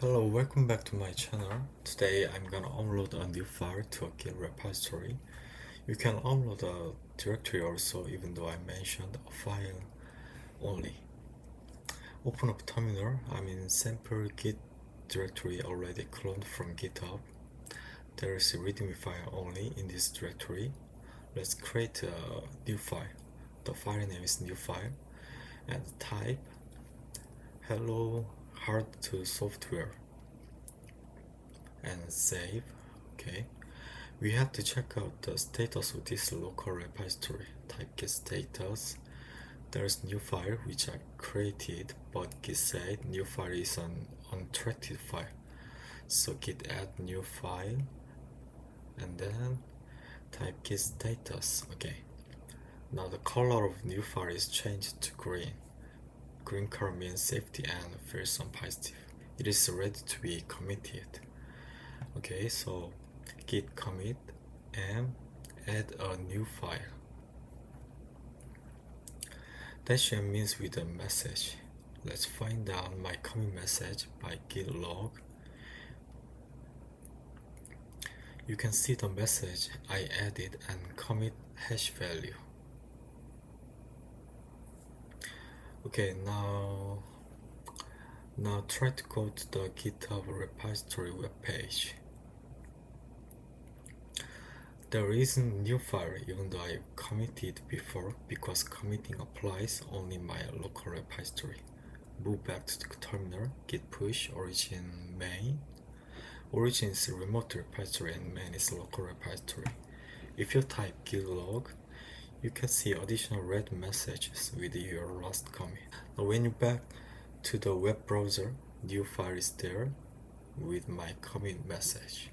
Hello, welcome back to my channel. Today I'm gonna upload a new file to a Git repository. You can upload a directory also, even though I mentioned a file only. Open up terminal. I'm in sample git directory already cloned from Github. There is a readme file only in this directory. Let's create a new file. The file name is new file and type hello hard to software and save. Okay, we have to check out the status of this local repository. Type git status. There's new file which I created, but git said new file is an untracked file, so git add new file and then type git status. Okay, now the color of new file is changed to green. Green color means safety and feels some positive. It is ready to be committed. Okay, so git commit and add a new file. Dash m means with a message. Let's find out my commit message by git log. You can see the message I added and commit hash value. Okay, now try to go to the GitHub repository webpage. There isn't new file even though I committed before, because committing applies only my local repository. Move back to the terminal, git push origin main. Origin is a remote repository and main is local repository. If you type git log, you can see additional red messages with your last commit. Now when you back to the web browser, new file is there with my commit message.